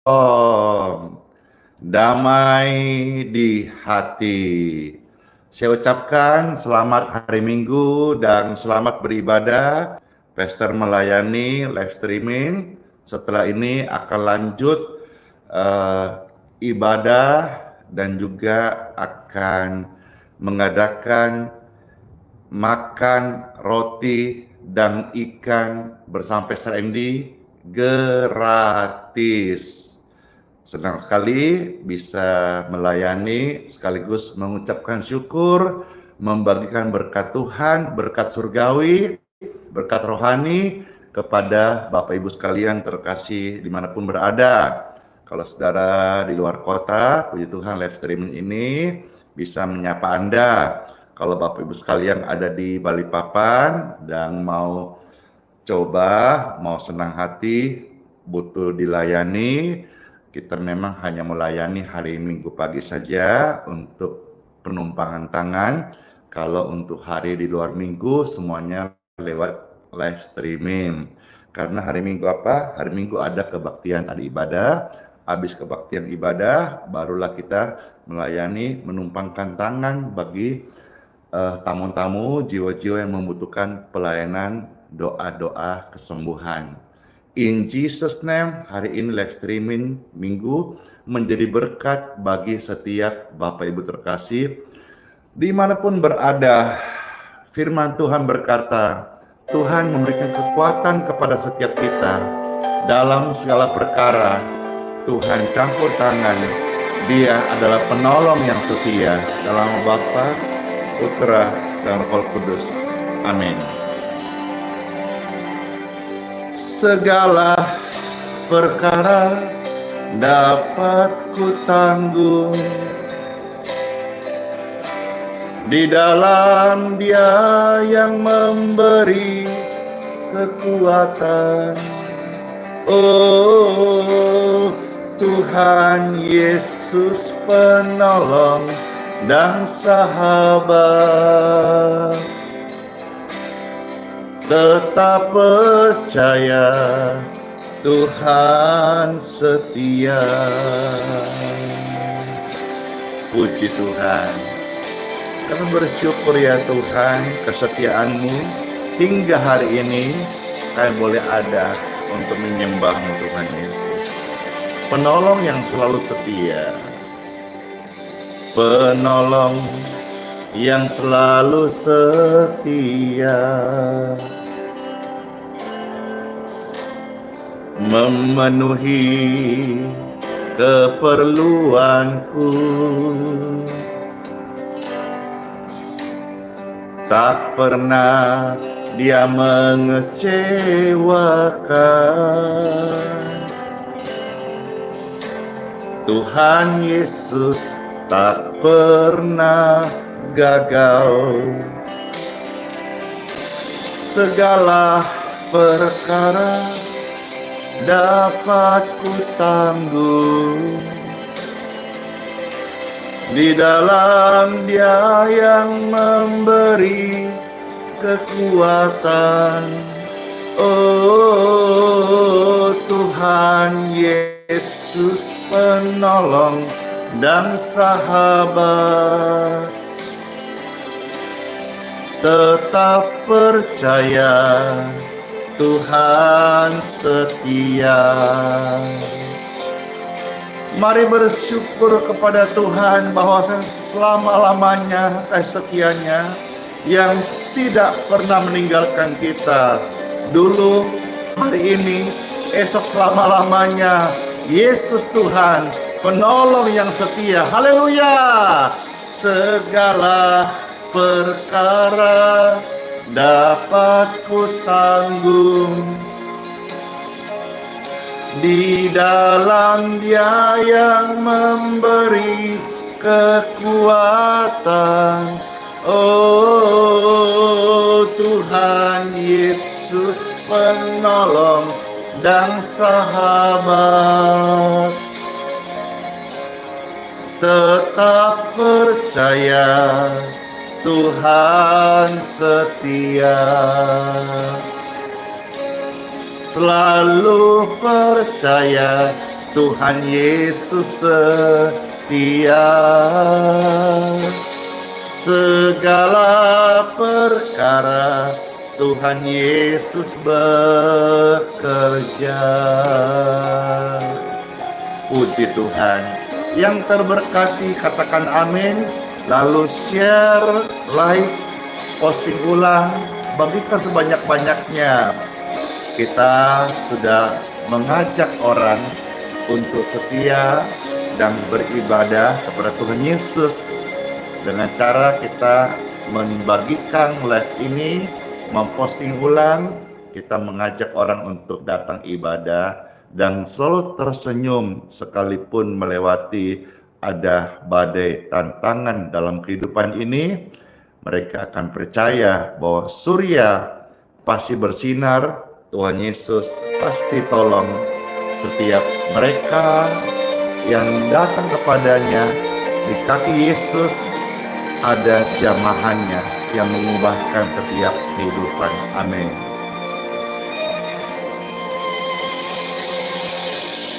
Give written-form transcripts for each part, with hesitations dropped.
Om, damai di hati. Saya ucapkan selamat hari Minggu dan selamat beribadah. Pastor melayani live streaming. Setelah ini akan lanjut eh, ibadah dan juga akan mengadakan makan roti dan ikan bersama Pastor Andy gratis. Senang sekali bisa melayani sekaligus mengucapkan syukur, membagikan berkat Tuhan, berkat surgawi, berkat rohani kepada Bapak Ibu sekalian terkasih dimanapun berada. Kalau saudara di luar kota, puji Tuhan live streaming ini bisa menyapa Anda. Kalau Bapak Ibu sekalian ada di Balikpapan dan mau senang hati, butuh dilayani, kita memang hanya melayani hari Minggu pagi saja untuk penumpangan tangan. Kalau untuk hari di luar minggu semuanya lewat live streaming. Karena hari Minggu apa? Hari Minggu ada kebaktian, ada ibadah. Habis kebaktian ibadah, barulah kita melayani, menumpangkan tangan bagi tamu-tamu, jiwa-jiwa yang membutuhkan pelayanan doa-doa kesembuhan. In Jesus name, hari ini live streaming Minggu menjadi berkat bagi setiap Bapak Ibu terkasih. Dimanapun berada, firman Tuhan berkata, Tuhan memberikan kekuatan kepada setiap kita dalam segala perkara. Tuhan campur tangan, Dia adalah penolong yang setia. Dalam Bapa, Putra, dan Roh Kudus. Amin. Segala perkara dapat ku tanggung di dalam Dia yang memberi kekuatan. Oh Tuhan Yesus penolong dan sahabat, tetap percaya Tuhan setia. Puji Tuhan. Kami bersyukur ya Tuhan, kesetiaan-Mu hingga hari ini kami boleh ada untuk menyembah-Mu Tuhan Yesus. Penolong yang selalu setia. Penolong yang selalu setia, memenuhi keperluanku, tak pernah Dia mengecewakan. Tuhan Yesus tak pernah gagal. Segala perkara dapat ku tanggung di dalam Dia yang memberi kekuatan. Oh Tuhan Yesus penolong dan sahabat, tetap percaya Tuhan setia. Mari bersyukur kepada Tuhan bahwa selama-lamanya kasih setianya yang tidak pernah meninggalkan kita. Dulu, hari ini, esok selama-lamanya. Yesus Tuhan, penolong yang setia. Haleluya. Segala perkara dapat ku tanggung di dalam Dia yang memberi kekuatan. Oh Tuhan Yesus penolong dan sahabat, tetap percaya Tuhan setia. Selalu percaya Tuhan Yesus setia, segala perkara Tuhan Yesus bekerja. Puji Tuhan. Yang terberkati katakan amin. Lalu share, like, posting ulang, bagikan sebanyak-banyaknya. Kita sudah mengajak orang untuk setia dan beribadah kepada Tuhan Yesus dengan cara kita membagikan live ini, memposting ulang. Kita mengajak orang untuk datang ibadah dan selalu tersenyum sekalipun melewati ada badai tantangan dalam kehidupan ini. Mereka akan percaya bahwa surya pasti bersinar, Tuhan Yesus pasti tolong setiap mereka yang datang kepadanya. Di kaki Yesus ada jamahannya yang mengubahkan setiap kehidupan. Amin.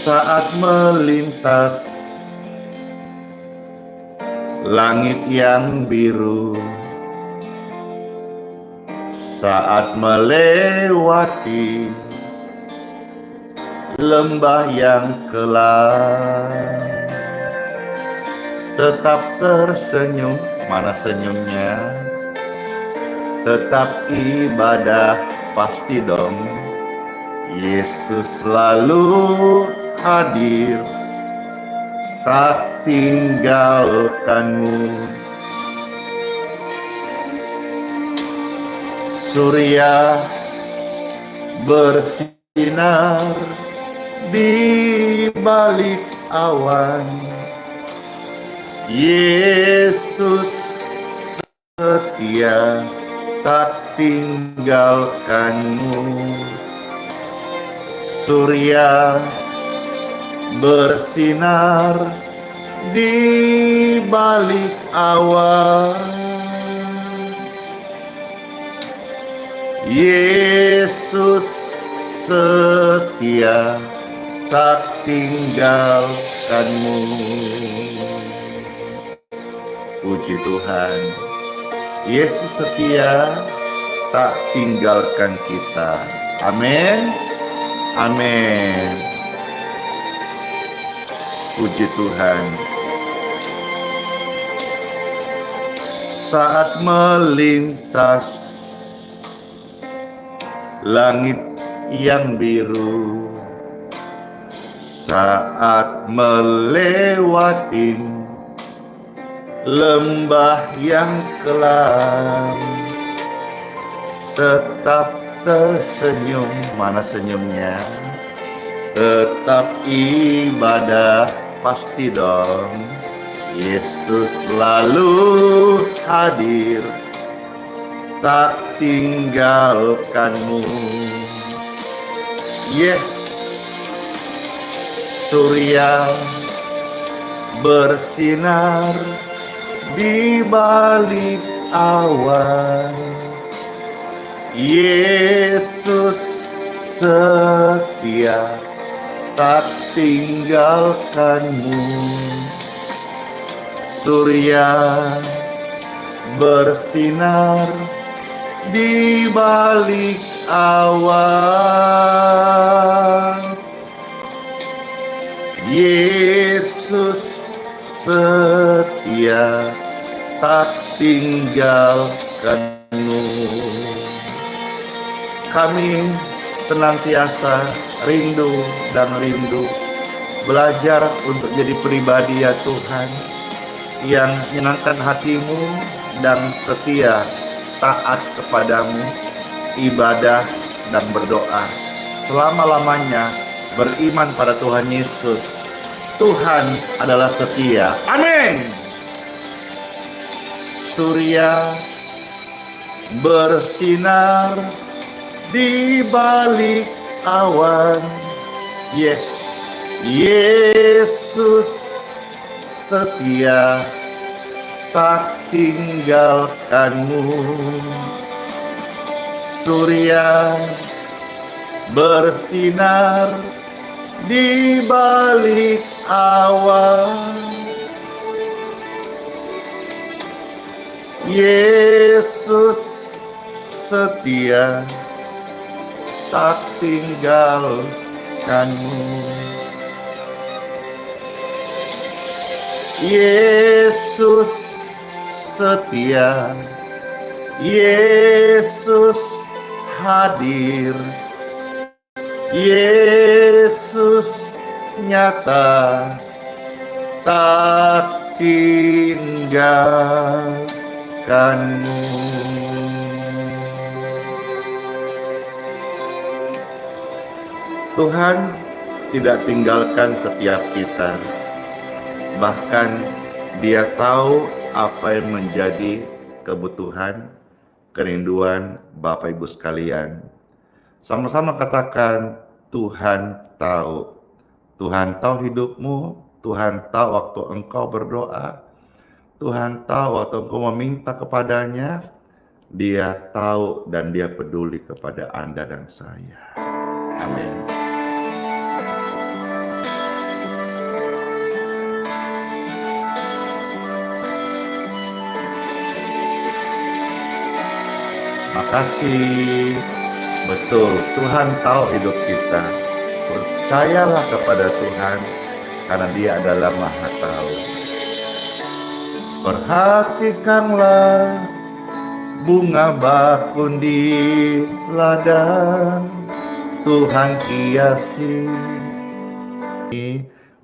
Saat melintas langit yang biru, saat melewati lembah yang kelam, tetap tersenyum, mana senyumnya? Tetap ibadah pasti dong. Yesus selalu hadir, tak tinggalkanmu. Surya bersinar di balik awan, Yesus setia, tak tinggalkanmu. Surya bersinar di balik awan, Yesus setia, tak tinggalkanmu. Puji Tuhan, Yesus setia, tak tinggalkan kita. Amin. Amin. Puji Tuhan. Saat melintas langit yang biru, saat melewati lembah yang kelam, tetap tersenyum, mana senyumnya? Tetap ibadah pasti dong. Yesus selalu hadir, tak tinggalkanmu. Yes, surya bersinar di balik awan, Yesus setia, tak tinggalkanmu. Surya bersinar di balik awan, Yesus setia, tak tinggalkanmu. Kami senantiasa rindu dan rindu belajar untuk jadi pribadi ya Tuhan, yang menyenangkan hatimu dan setia taat kepadamu, ibadah dan berdoa selama-lamanya, beriman pada Tuhan Yesus. Tuhan adalah setia. Amin. Surya bersinar di balik awan, yes, Yesus setia, tak tinggalkanmu. Surya bersinar di balik awan. Yesus setia, tak tinggalkanmu. Yesus setia, Yesus hadir, Yesus nyata, tak tinggalkanmu. Tuhan tidak tinggalkan setiap kita. Bahkan Dia tahu apa yang menjadi kebutuhan, kerinduan Bapak Ibu sekalian. Sama-sama katakan, Tuhan tahu. Tuhan tahu hidupmu, Tuhan tahu waktu engkau berdoa, Tuhan tahu waktu engkau meminta kepadanya. Dia tahu dan Dia peduli kepada Anda dan saya. Amin. Makasih. Betul, Tuhan tahu hidup kita. Percayalah kepada Tuhan, karena Dia adalah Maha Tahu. Perhatikanlah bunga bakun di ladang, Tuhan hiasi.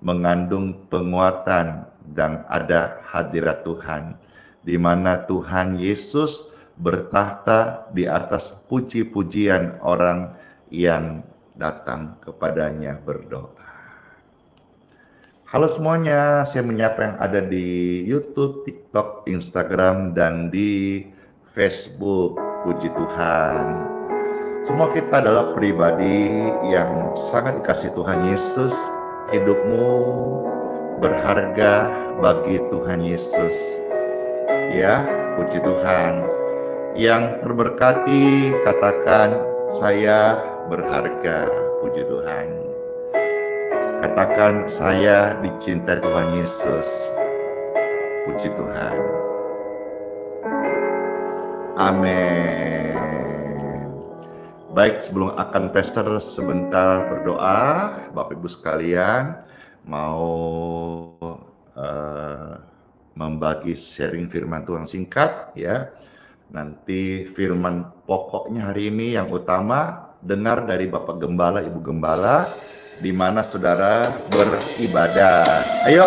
Mengandung penguatan dan ada hadirat Tuhan, di mana Tuhan Yesus bertahta di atas puji-pujian orang yang datang kepadanya berdoa. Halo semuanya, saya menyapa yang ada di YouTube, TikTok, Instagram, dan di Facebook. Puji Tuhan. Semua kita adalah pribadi yang sangat dikasih Tuhan Yesus. Hidupmu berharga bagi Tuhan Yesus. Ya, puji Tuhan. Yang terberkati, katakan, saya berharga. Puji Tuhan. Katakan, saya dicintai Tuhan Yesus. Puji Tuhan. Amin. Baik, sebelum akan pastor sebentar berdoa, Bapak Ibu sekalian mau membagi sharing firman Tuhan singkat ya. Nanti firman pokoknya hari ini yang utama dengar dari Bapak Gembala, Ibu Gembala, di mana saudara beribadah. Ayo,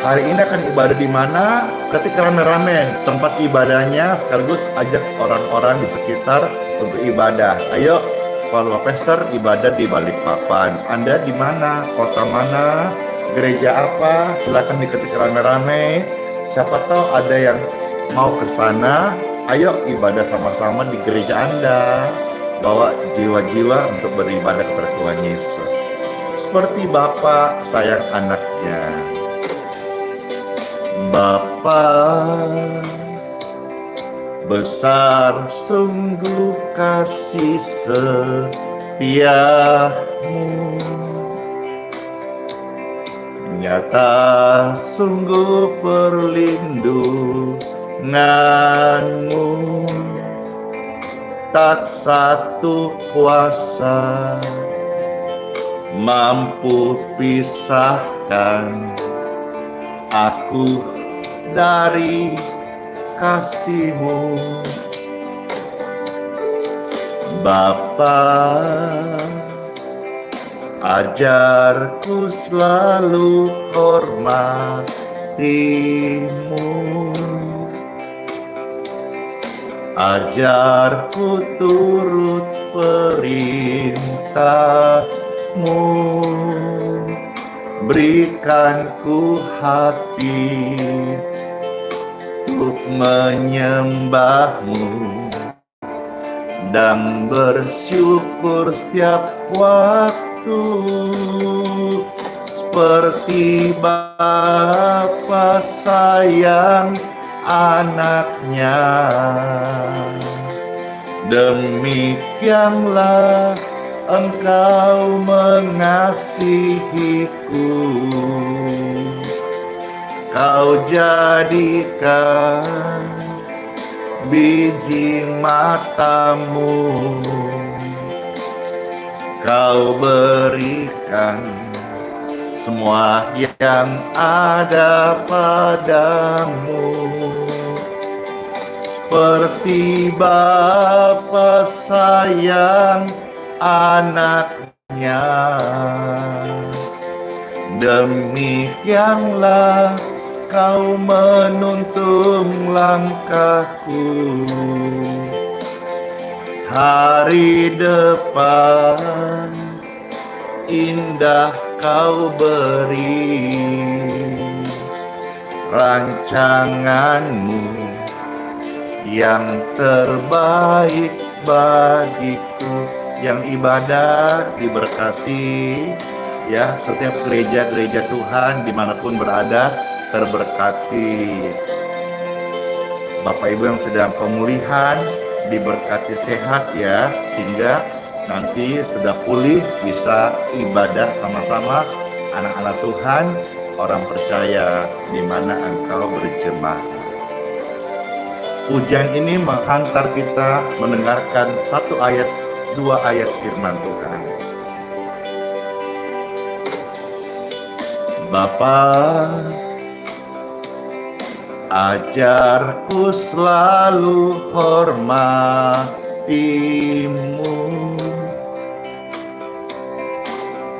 hari ini akan ibadah di mana? Ketika rame-rame tempat ibadahnya, sekaligus ajak orang-orang di sekitar untuk ibadah. Ayo, kalau pastor ibadah di Balikpapan. Anda di mana? Kota mana? Gereja apa? Silakan diketik rame-rame. Siapa tahu ada yang mau ke sana. Ayo ibadah sama-sama di gereja Anda. Bawa jiwa-jiwa untuk beribadah kepada Tuhan Yesus. Seperti Bapa sayang anaknya. Bapa, besar sungguh kasih setiamu. Nyata sungguh perlindunganmu, tak satu kuasa mampu pisahkan aku dari kasih-Mu. Bapa, ajarku selalu hormati-Mu, ajarku turut perintah-Mu, berikanku hati untuk menyembah-Mu dan bersyukur setiap waktu, seperti Bapa sayang anaknya. Demikianlah Engkau mengasihiku. Kau jadikan biji matamu, Kau berikan semua yang ada padamu. Seperti Bapa sayang anaknya, demikianlah Kau menuntun langkahku. Hari depan indah Kau beri, rancangan-Mu yang terbaik bagiku. Yang ibadah diberkati ya, setiap gereja-gereja Tuhan dimanapun berada terberkati. Bapak Ibu yang sedang pemulihan diberkati sehat ya, sehingga nanti sudah pulih bisa ibadah sama-sama anak-anak Tuhan, orang percaya di mana engkau berjemaah. Ujian ini menghantar kita mendengarkan satu ayat, dua ayat firman Tuhan. Bapa, ajarku selalu hormati-Mu,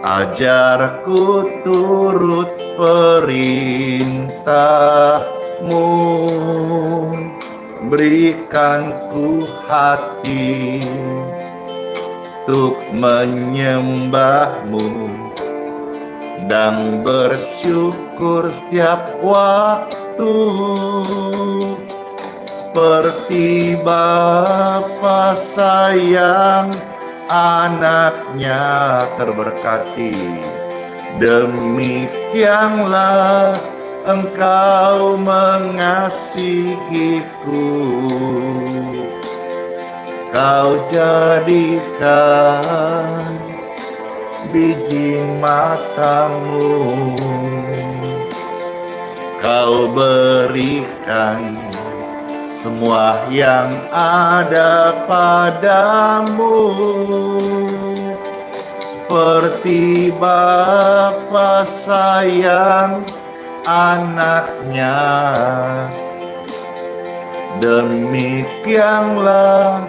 ajarku turut perintah-Mu, berikan ku hati untuk menyembah-Mu dan bersyukur setiap waktu. Seperti Bapa sayang anaknya, terberkati. Demikianlah Engkau mengasihiku. Kau jadikan biji matamu, Kau berikan semua yang ada padamu. Seperti Bapa sayang anaknya, demikianlah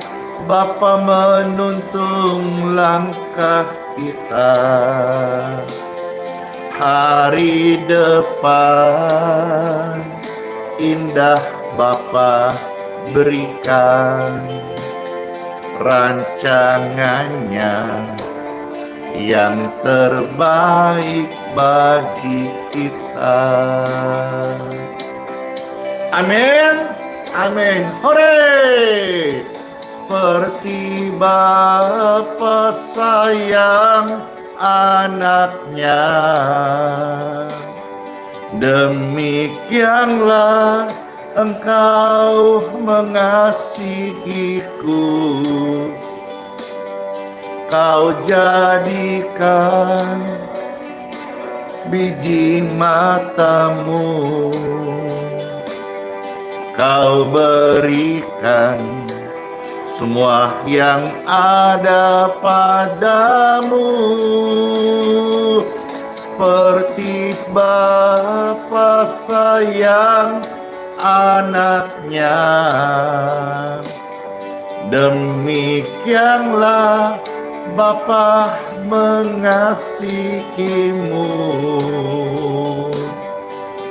Bapa menuntun langkah kita. Hari depan indah Bapa berikan, rancangannya yang terbaik bagi kita. Amin, amin, hore! Seperti Bapa sayang anaknya, demikianlah Engkau mengasihiku. Kau jadikan biji matamu, Kau berikan semua yang ada padamu. Seperti Bapa sayang anaknya, demikianlah Bapa mengasihimu.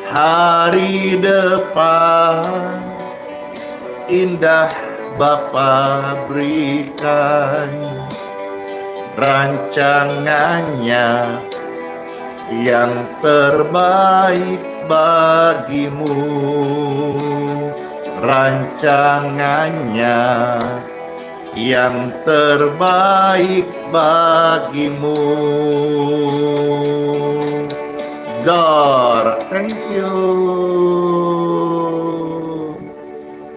Hari depan indah Bapa berikan, rancangannya yang terbaik bagimu. Rancangannya yang terbaik bagimu. God, thank you.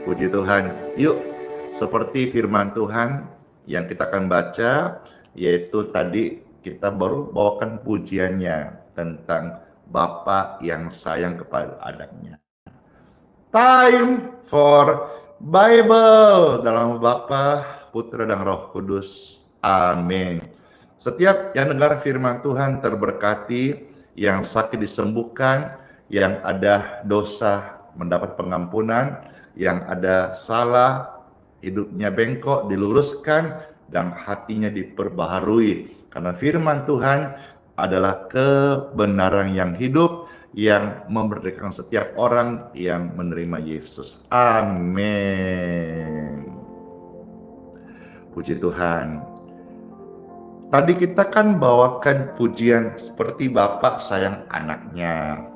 Puji Tuhan. Yuk, seperti firman Tuhan yang kita akan baca yaitu tadi kita baru bawakan pujiannya tentang Bapa yang sayang kepada anaknya. Time for Bible dalam Bapa, Putra dan Roh Kudus. Amin. Setiap yang dengar firman Tuhan terberkati, yang sakit disembuhkan, yang ada dosa mendapat pengampunan, yang ada salah hidupnya bengkok diluruskan, dan hatinya diperbaharui. Karena firman Tuhan adalah kebenaran yang hidup, yang memerdekakan setiap orang yang menerima Yesus. Amin. Puji Tuhan. Tadi kita kan bawakan pujian seperti Bapak sayang anaknya.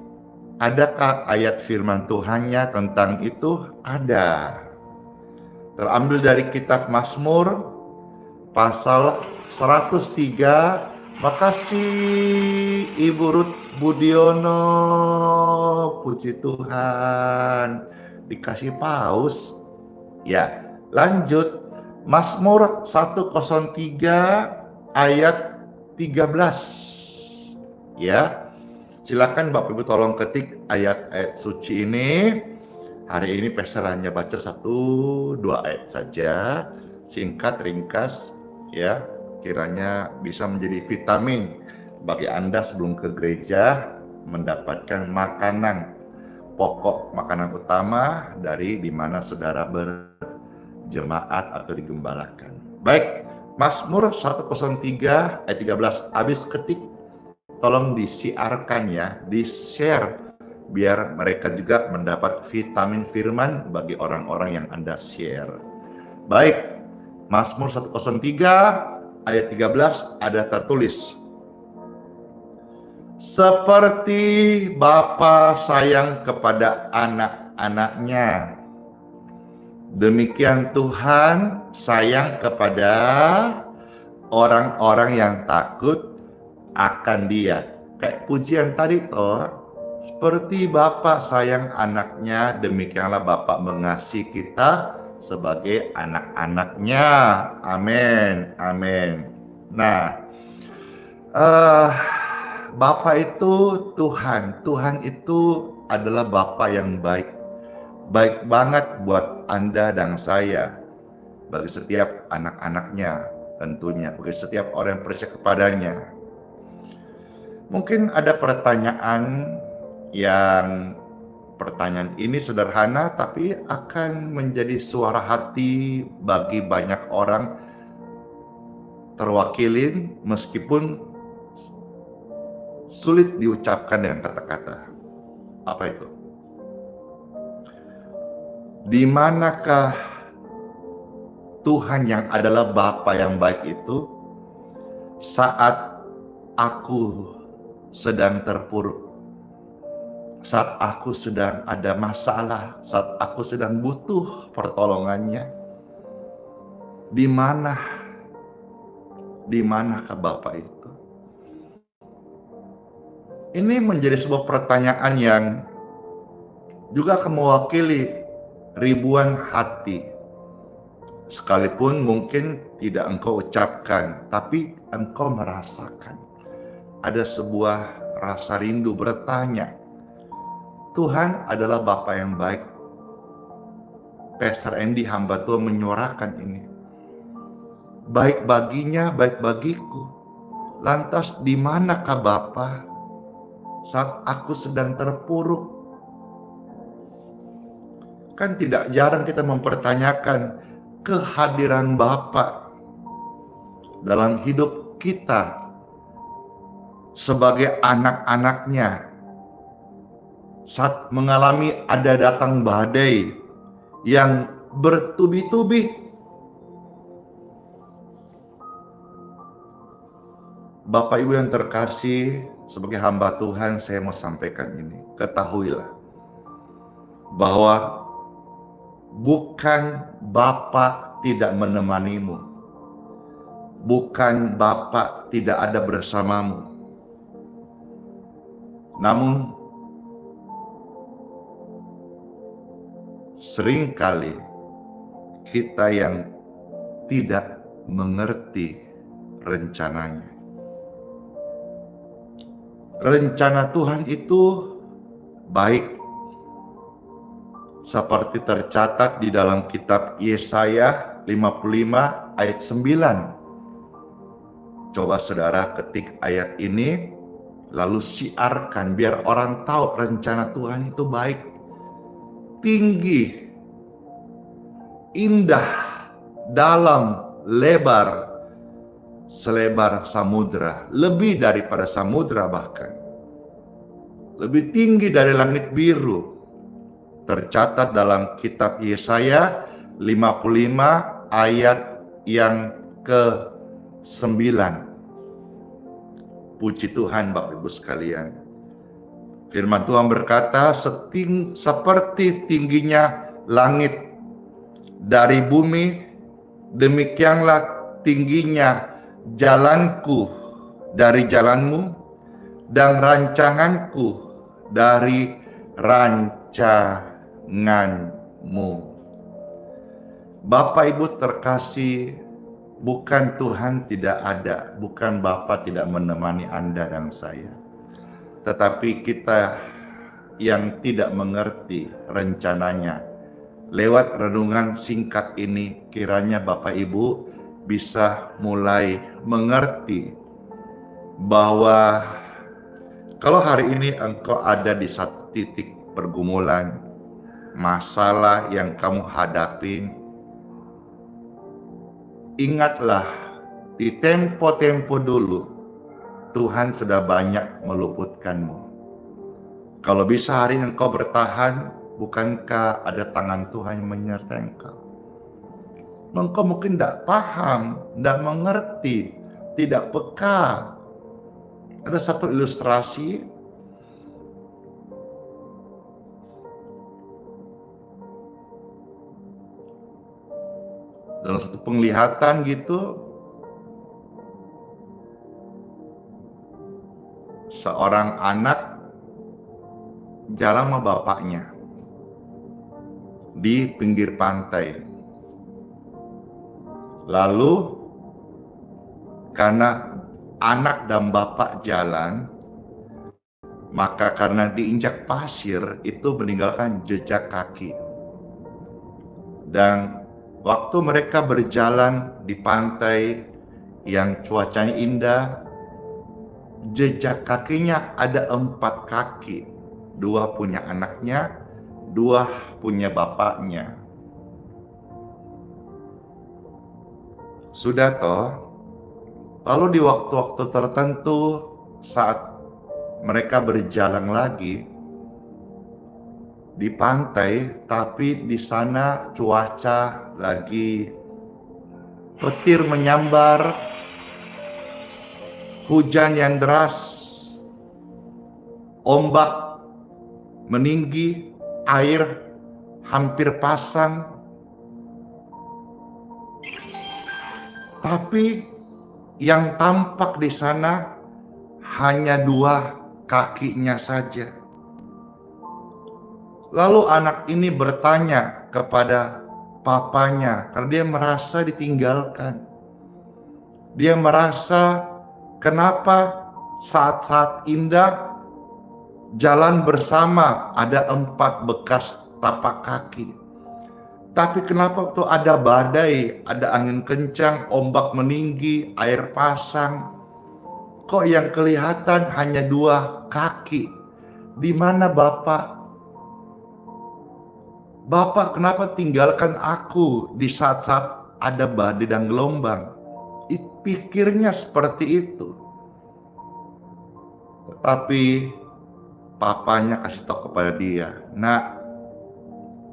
Adakah ayat firman Tuhannya tentang itu? Ada. Terambil dari kitab Mazmur pasal 103. Makasih Ibu Ruth Budiono, puji Tuhan, dikasih paus. Ya, lanjut. Mazmur 103 ayat 13. Ya, silakan Bapak Ibu tolong ketik ayat-ayat suci ini. Hari ini Pastor hanya baca 1-2 ayat saja, singkat, ringkas, ya. Kiranya bisa menjadi vitamin bagi Anda sebelum ke gereja mendapatkan makanan pokok, makanan utama dari dimana saudara berjemaat atau digembalakan. Baik, Mazmur 103 ayat 13, habis ketik tolong disiarkan ya, di-share biar mereka juga mendapat vitamin firman bagi orang-orang yang Anda share. Baik, Mazmur 103 ayat 13 ada tertulis, seperti Bapa sayang kepada anak-anaknya, demikian Tuhan sayang kepada orang-orang yang takut akan Dia. Kayak pujian tadi toh, seperti Bapa sayang anaknya, demikianlah Bapa mengasihi kita sebagai anak-anaknya. Amin, amin. Nah, Bapa itu Tuhan. Tuhan itu adalah Bapa yang baik. Baik banget buat Anda dan saya. Bagi setiap anak-anaknya tentunya. Bagi setiap orang yang percaya kepadanya. Mungkin ada pertanyaan ini sederhana tapi akan menjadi suara hati bagi banyak orang terwakilin meskipun sulit diucapkan dengan kata-kata. Apa itu? Di manakah Tuhan yang adalah Bapa yang baik itu saat aku sedang terpuruk, saat aku sedang ada masalah, saat aku sedang butuh pertolongannya? Di manakah Bapa itu? Ini menjadi sebuah pertanyaan yang juga akan mewakili ribuan hati. Sekalipun mungkin tidak engkau ucapkan, tapi engkau merasakan. Ada sebuah rasa rindu bertanya, Tuhan adalah Bapa yang baik. Pastor Andy hamba Tuhan menyuarakan ini. Baik baginya, baik bagiku. Lantas di manakah Bapa saat aku sedang terpuruk? Kan tidak jarang kita mempertanyakan kehadiran Bapa dalam hidup kita sebagai anak-anaknya. Saat mengalami ada datang badai yang bertubi-tubi, Bapak Ibu yang terkasih, sebagai hamba Tuhan saya mau sampaikan ini. Ketahuilah bahwa bukan Bapa tidak menemanimu, bukan Bapa tidak ada bersamamu, namun seringkali kita yang tidak mengerti rencananya. Rencana Tuhan itu baik, seperti tercatat di dalam kitab Yesaya 55 ayat 9. Coba saudara ketik ayat ini, lalu siarkan biar orang tahu rencana Tuhan itu baik, tinggi, indah, dalam, lebar, selebar samudra, lebih daripada samudra bahkan. Lebih tinggi dari langit biru. Tercatat dalam kitab Yesaya 55 ayat yang ke-9. Puji Tuhan Bapak Ibu sekalian. Firman Tuhan berkata, seperti tingginya langit dari bumi, demikianlah tingginya jalanku dari jalanmu, dan rancanganku dari rancanganmu. Bapak Ibu terkasih, bukan Tuhan tidak ada, bukan Bapa tidak menemani Anda dan saya, tetapi kita yang tidak mengerti rencananya. Lewat renungan singkat ini, kiranya Bapak Ibu bisa mulai mengerti bahwa kalau hari ini engkau ada di satu titik pergumulan, masalah yang kamu hadapi, ingatlah di tempo-tempo dulu Tuhan sudah banyak meluputkanmu. Kalau bisa hari ini engkau bertahan, bukankah ada tangan Tuhan yang menyertai engkau? Engkau mungkin tidak paham, tidak mengerti, tidak peka. Ada satu ilustrasi dalam satu penglihatan gitu, seorang anak jalan sama bapaknya di pinggir pantai. Lalu karena anak dan bapak jalan, maka karena diinjak pasir itu meninggalkan jejak kaki. Dan waktu mereka berjalan di pantai yang cuacanya indah, jejak kakinya ada 4 kaki. 2 punya anaknya, 2 punya bapaknya. Sudah toh, lalu di waktu-waktu tertentu saat mereka berjalan lagi di pantai, tapi di sana cuaca lagi petir menyambar, hujan yang deras, ombak meninggi, air hampir pasang. Tapi yang tampak di sana hanya 2 kakinya saja. Lalu anak ini bertanya kepada papanya, karena dia merasa ditinggalkan. Dia merasa kenapa saat-saat indah jalan bersama ada 4 bekas tapak kaki. Tapi kenapa waktu ada badai, ada angin kencang, ombak meninggi, air pasang, kok yang kelihatan hanya 2 kaki? Di mana Bapak? Bapak, kenapa tinggalkan aku di saat-saat ada badai dan gelombang? Pikirnya seperti itu. Tetapi papanya kasih tahu kepada dia, "Nak,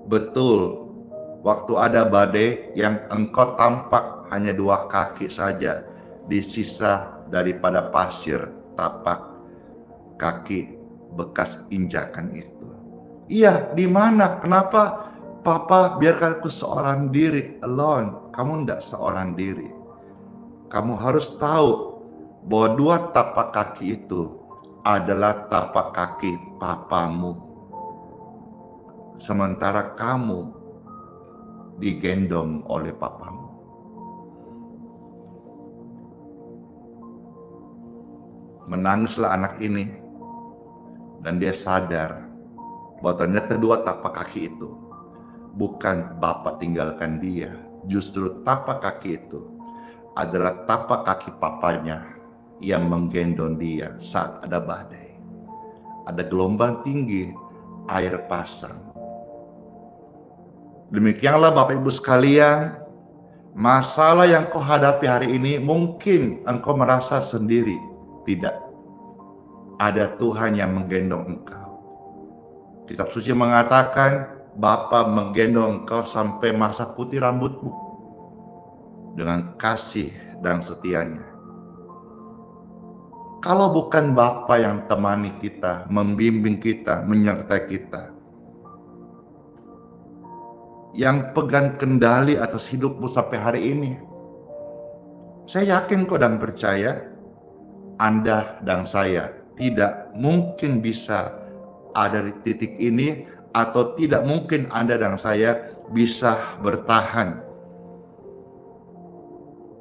betul, waktu ada badai yang engkau tampak hanya 2 kaki saja di sisa daripada pasir tapak kaki bekas injakan itu." Iya, di mana? Kenapa Papa biarkan aku seorang diri, alone? Kamu tidak seorang diri. Kamu harus tahu bahwa 2 tapak kaki itu adalah tapak kaki papamu. Sementara kamu digendong oleh papamu. Menangislah anak ini, dan dia sadar bahwa ternyata dua tapak kaki itu bukan Bapa tinggalkan dia, justru tapak kaki itu adalah tapak kaki papanya yang menggendong dia saat ada badai, ada gelombang tinggi, air pasang. Demikianlah Bapak Ibu sekalian, masalah yang kau hadapi hari ini mungkin engkau merasa sendiri. Tidak. Ada Tuhan yang menggendong engkau. Kitab suci mengatakan Bapa menggendong engkau sampai masa putih rambutmu dengan kasih dan setianya. Kalau bukan Bapa yang temani kita, membimbing kita, menyertai kita, yang pegang kendali atas hidupmu sampai hari ini, saya yakin kok dan percaya Anda dan saya tidak mungkin bisa ada di titik ini, atau tidak mungkin Anda dan saya bisa bertahan.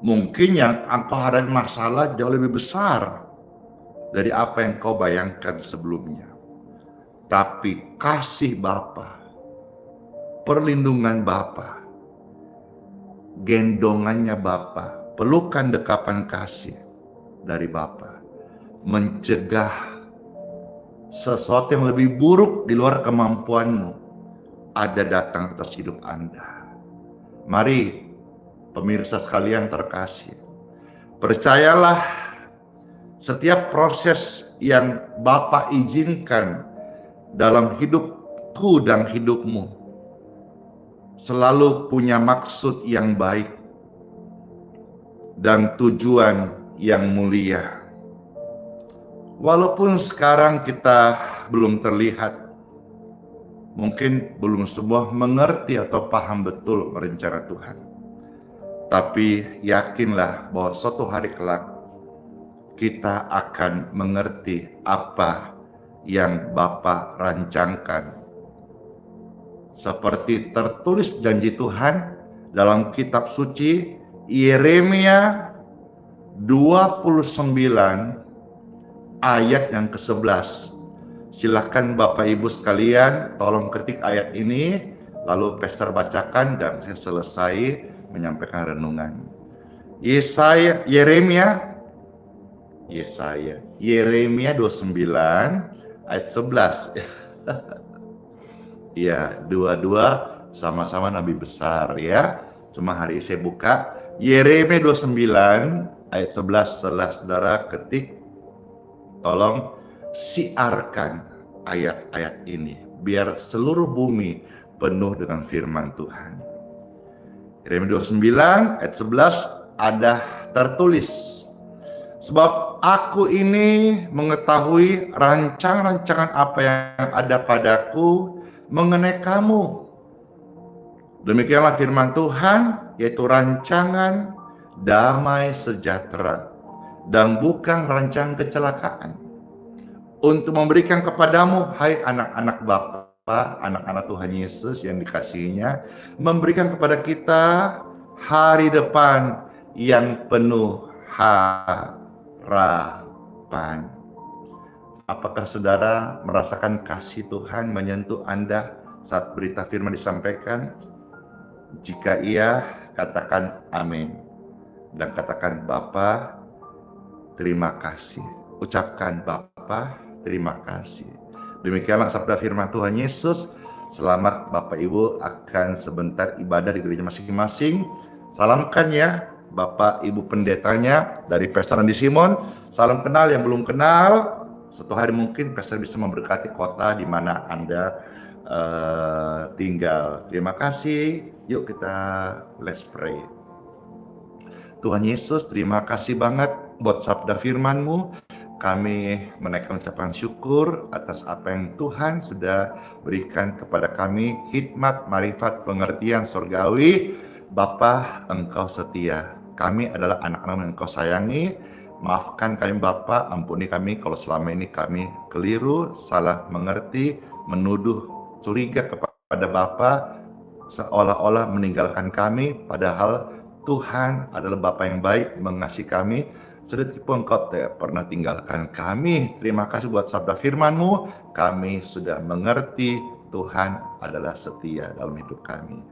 Mungkin yang engkau hadapi masalah jauh lebih besar dari apa yang kau bayangkan sebelumnya. Tapi kasih Bapa, perlindungan Bapa, gendongannya Bapa, pelukan dekapan kasih dari Bapa, mencegah sesuatu yang lebih buruk di luar kemampuanmu ada datang atas hidup Anda. Mari pemirsa sekalian terkasih, percayalah setiap proses yang Bapa izinkan dalam hidupku dan hidupmu selalu punya maksud yang baik dan tujuan yang mulia. Walaupun sekarang kita belum terlihat, mungkin belum semua mengerti atau paham betul rencana Tuhan, tapi yakinlah bahwa suatu hari kelak kita akan mengerti apa yang Bapa rancangkan. Seperti tertulis janji Tuhan dalam kitab suci Yeremia 29 ayat yang ke-11. Silakan Bapak Ibu sekalian tolong ketik ayat ini, lalu Pastor bacakan dan saya selesai menyampaikan renungan. Yeremia 29 ayat 11. Ya, dua-dua sama-sama nabi besar ya. Cuma hari ini saya buka Yeremia 29 ayat 11. Setelah saudara ketik, tolong siarkan ayat-ayat ini biar seluruh bumi penuh dengan firman Tuhan. Yeremia 29 ayat 11 ada tertulis, sebab aku ini mengetahui rancangan-rancangan apa yang ada padaku mengenai kamu. Demikianlah firman Tuhan, yaitu rancangan damai sejahtera dan bukan rancangan kecelakaan, untuk memberikan kepadamu, hai anak-anak Bapa, anak-anak Tuhan Yesus yang dikasihinya, memberikan kepada kita hari depan yang penuh harapan. Apakah saudara merasakan kasih Tuhan menyentuh Anda saat berita firman disampaikan? Jika iya, katakan amin. Dan katakan, Bapa, terima kasih. Ucapkan, Bapa, terima kasih. Demikianlah sabda firman Tuhan Yesus. Selamat Bapak Ibu akan sebentar ibadah di gereja masing-masing. Salamkan ya Bapak Ibu pendetanya dari Pastor Andi Simon. Salam kenal yang belum kenal. Suatu hari mungkin Pastor bisa memberkati kota di mana Anda tinggal. Terima kasih. Yuk kita let's pray. Tuhan Yesus, terima kasih banget buat sabda firman-Mu. Kami menaikkan ucapan syukur atas apa yang Tuhan sudah berikan kepada kami, hikmat, marifat, pengertian surgawi. Bapa, Engkau setia. Kami adalah anak-anak yang Engkau sayangi. Maafkan kami Bapa, ampuni kami kalau selama ini kami keliru, salah mengerti, menuduh, curiga kepada Bapa, seolah-olah meninggalkan kami, padahal Tuhan adalah Bapa yang baik, mengasihi kami, sedikitpun Engkau tidak pernah tinggalkan kami. Terima kasih buat sabda firman-Mu. Kami sudah mengerti Tuhan adalah setia dalam hidup kami.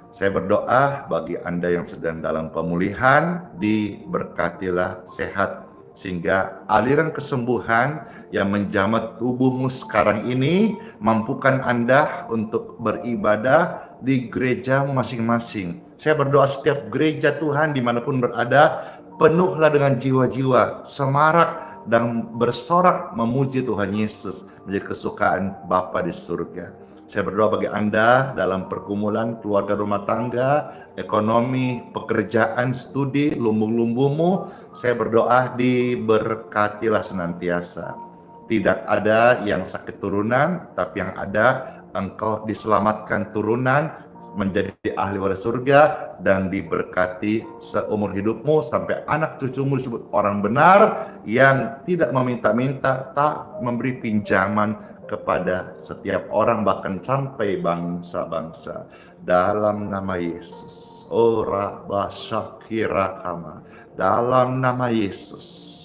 Saya berdoa bagi Anda yang sedang dalam pemulihan, diberkatilah sehat, sehingga aliran kesembuhan yang menjamah tubuhmu sekarang ini mampukan Anda untuk beribadah di gereja masing-masing. Saya berdoa setiap gereja Tuhan dimanapun berada, penuhlah dengan jiwa-jiwa semarak dan bersorak memuji Tuhan Yesus menjadi kesukaan Bapa di surga. Saya berdoa bagi Anda dalam pergumulan keluarga, rumah tangga, ekonomi, pekerjaan, studi, lumbung-lumbungmu. Saya berdoa diberkatilah senantiasa. Tidak ada yang sakit turunan, tapi yang ada engkau diselamatkan turunan, menjadi ahli waris surga, dan diberkati seumur hidupmu sampai anak cucumu disebut orang benar yang tidak meminta-minta, tak memberi pinjaman kepada setiap orang, bahkan sampai bangsa-bangsa, dalam nama Yesus. Ora basyakirakama, dalam nama Yesus.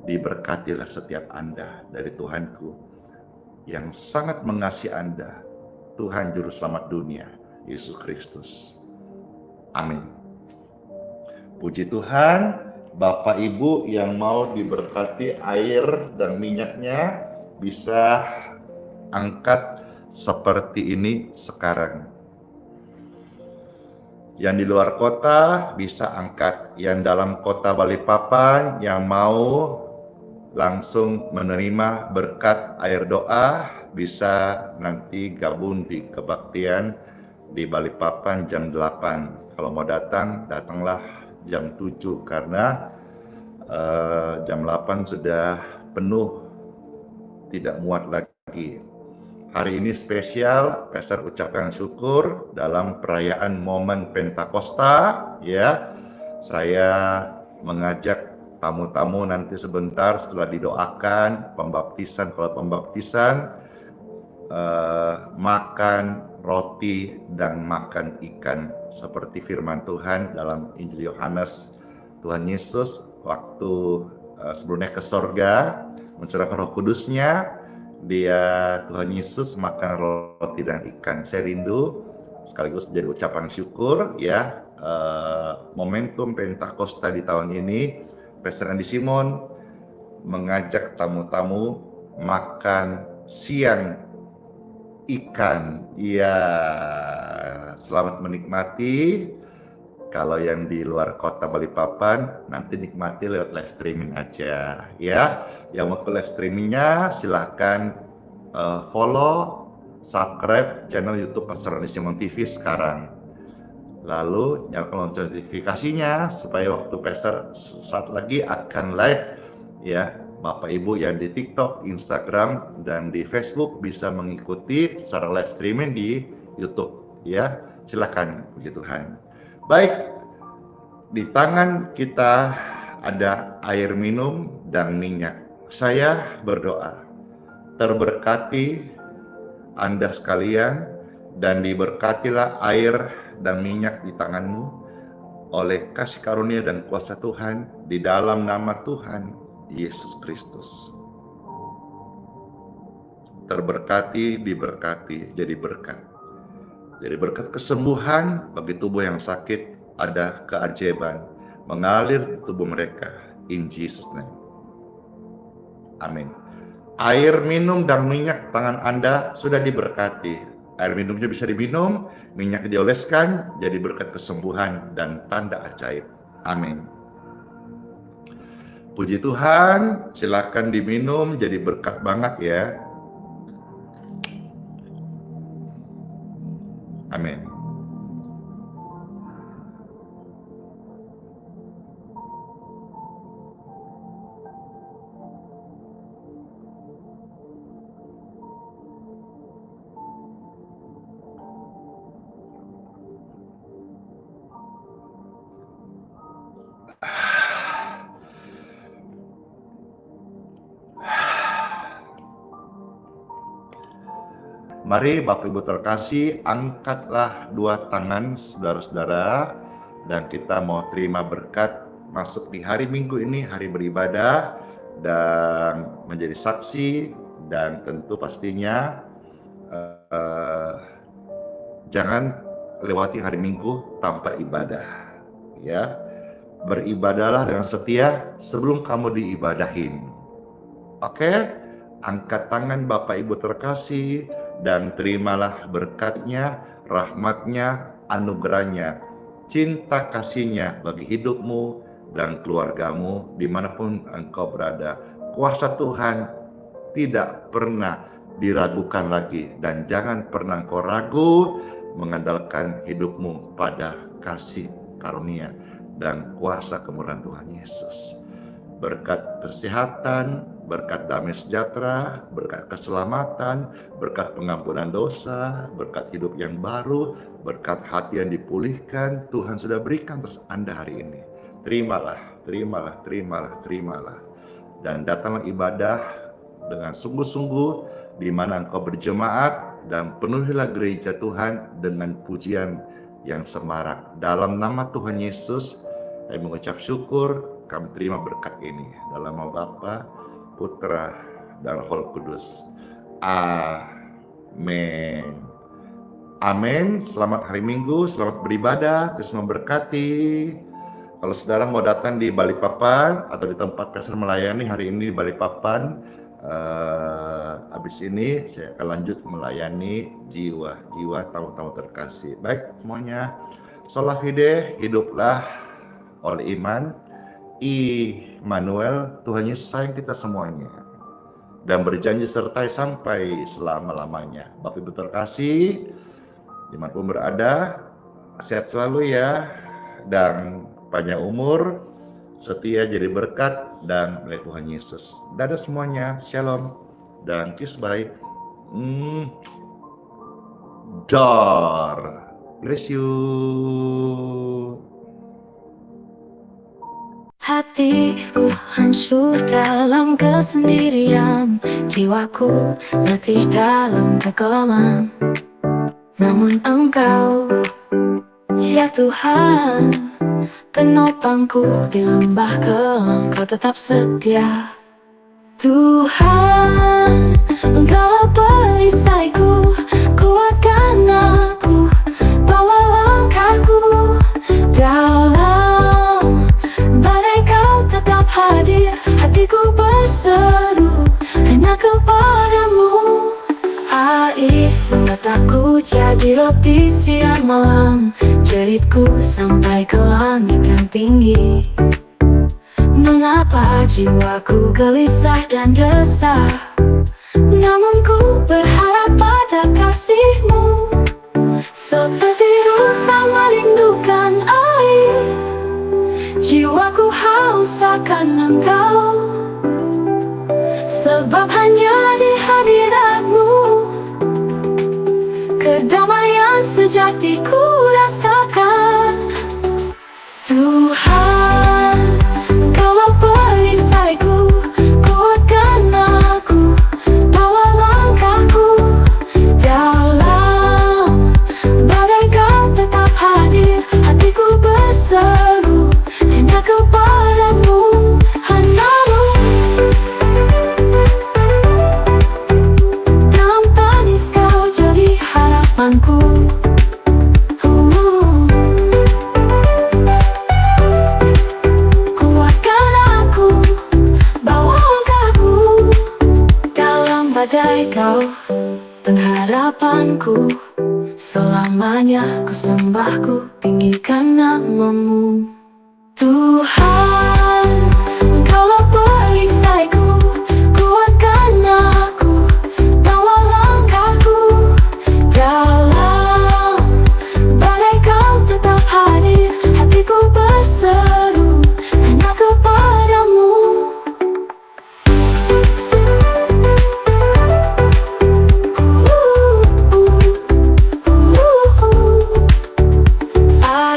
Diberkatilah setiap Anda dari Tuhanku yang sangat mengasihi Anda, Tuhan Juru Selamat dunia, Yesus Kristus. Amin. Puji Tuhan. Bapak Ibu yang mau diberkati air dan minyaknya, bisa angkat seperti ini sekarang. Yang di luar kota bisa angkat. Yang dalam kota Balikpapan yang mau langsung menerima berkat air doa, bisa nanti gabung di kebaktian di Balikpapan jam 8. Kalau mau datang, datanglah jam 7 karena jam 8 sudah penuh, tidak muat lagi. Hari ini spesial, Pastor ucapkan syukur dalam perayaan momen Pentakosta, ya. Saya mengajak tamu-tamu nanti sebentar setelah didoakan pembaptisan, kalau pembaptisan makan roti dan makan ikan seperti firman Tuhan dalam Injil Yohanes. Tuhan Yesus waktu sebelumnya ke sorga mencurahkan Roh Kudusnya, Tuhan Yesus makan roti dan ikan. Saya rindu sekaligus jadi ucapan syukur, ya, momentum Pentakosta di tahun ini, Pastor Andi Simon mengajak tamu-tamu makan siang ikan. Ya, selamat menikmati. Kalau yang di luar kota Balikpapan, nanti nikmati lewat live streaming aja, ya. Yang mau ke live streamingnya silahkan follow, subscribe channel YouTube Pastor Andi Simon TV sekarang. Lalu nyalakan lonceng notifikasinya supaya waktu Pastor saat lagi akan live, ya, Bapak Ibu yang di TikTok, Instagram, dan di Facebook bisa mengikuti secara live streaming di YouTube, ya. Silakan, puji Tuhan. Baik, di tangan kita ada air minum dan minyak. Saya berdoa, terberkati Anda sekalian dan diberkatilah air dan minyak di tanganmu oleh kasih karunia dan kuasa Tuhan di dalam nama Tuhan Yesus Kristus. Terberkati, diberkati, jadi berkat. Jadi berkat kesembuhan bagi tubuh yang sakit, ada keajaiban mengalir di tubuh mereka. In Jesus name. Amin. Air minum dan minyak tangan Anda sudah diberkati. Air minumnya bisa diminum, minyaknya dioleskan, jadi berkat kesembuhan dan tanda ajaib. Amin. Puji Tuhan, silakan diminum, jadi berkat banget ya. Amin. Mari Bapak Ibu terkasih, angkatlah dua tangan saudara-saudara dan kita mau terima berkat masuk di hari Minggu ini, hari beribadah, dan menjadi saksi, dan tentu pastinya jangan lewati hari Minggu tanpa ibadah, ya. Beribadahlah dengan setia sebelum kamu diibadahin. Oke? Angkat tangan Bapak Ibu terkasih dan terimalah berkatnya, rahmatnya, anugerahnya, cinta kasihnya bagi hidupmu dan keluargamu dimanapun engkau berada. Kuasa Tuhan tidak pernah diragukan lagi, dan jangan pernah engkau ragu mengandalkan hidupmu pada kasih karunia dan kuasa kemurahan Tuhan Yesus. Berkat kesehatan, berkat damai sejahtera, berkat keselamatan, berkat pengampunan dosa, berkat hidup yang baru, berkat hati yang dipulihkan, Tuhan sudah berikan terus Anda hari ini. Terimalah, terimalah, terimalah, terimalah. Dan datanglah ibadah dengan sungguh-sungguh di mana engkau berjemaat, dan penuhilah gereja Tuhan dengan pujian yang semarak. Dalam nama Tuhan Yesus, kami mengucap syukur, kami terima berkat ini. Dalam nama Bapa, Putra, dan Roh Kudus. Amin. Amin. Selamat hari Minggu, selamat beribadah, Kristus memberkati. Kalau saudara mau datang di Balikpapan atau di tempat pastor melayani hari ini di Balikpapan, habis ini saya akan lanjut melayani jiwa-jiwa tamu-tamu terkasih. Baik semuanya, sola fide, hiduplah oleh iman. Immanuel, Tuhan Yesus sayang kita semuanya dan berjanji sertai sampai selama-lamanya. Bapak Ibu terkasih, dimanapun berada, sehat selalu ya, dan panjang umur, setia jadi berkat, dan oleh Tuhan Yesus. Dadah semuanya, shalom, dan kiss bye. Bless you. Hatiku hancur dalam kesendirian, jiwaku letih dalam kekelaman. Namun Engkau, ya Tuhan, penopangku di lembah kelam, Kau tetap setia. Tuhan, Engkau perisaiku, kuatkan aku, bawa langkahku dalam badai. Kau tetap hadir, hatiku berseru hanya kepadamu. Air mataku jadi roti siang malam, jeritku sampai ke langit yang tinggi. Mengapa jiwaku gelisah dan resah, namun ku berharap pada kasih-Mu. Seperti rusa merindukan air, jiwaku haus akan Engkau, sebab hanya di hadirat-Mu kedamaian sejati ku rasakan. Tuhan, Engkaulah perisaiku, kuatkan aku, bawa langkahku dalam badai. Kau tetap hadir, hatiku berseru hanya kepadamu, hanya-Mu. Dalam tangis Kau jadi harapanku. Kuatkan aku, bawa langkahku dalam badai. Kau pengharapanku, selamanya ku sembah, ku tinggikan nama-Mu. Tuhan, Engkaulah perisaiku, kuatkan aku, bawa langkahku dalam badai. Kau tetap hadir, hatiku berseru hanya kepadamu.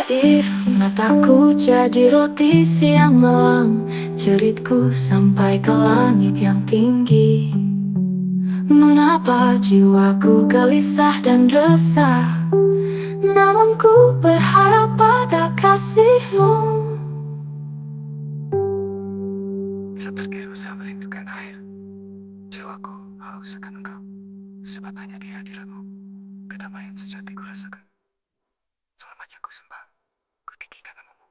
Air mataku jadi roti siang malam, jeritku sampai ke langit yang tinggi. Mengapa jiwaku gelisah dan resah, namun ku berharap pada kasih-Mu. Jiwaku haus akan engkau, sebab hanya di hadiratmu kedamaian sejati ku rasakan. Selamanya ku sembah, ku tinggikan namamu.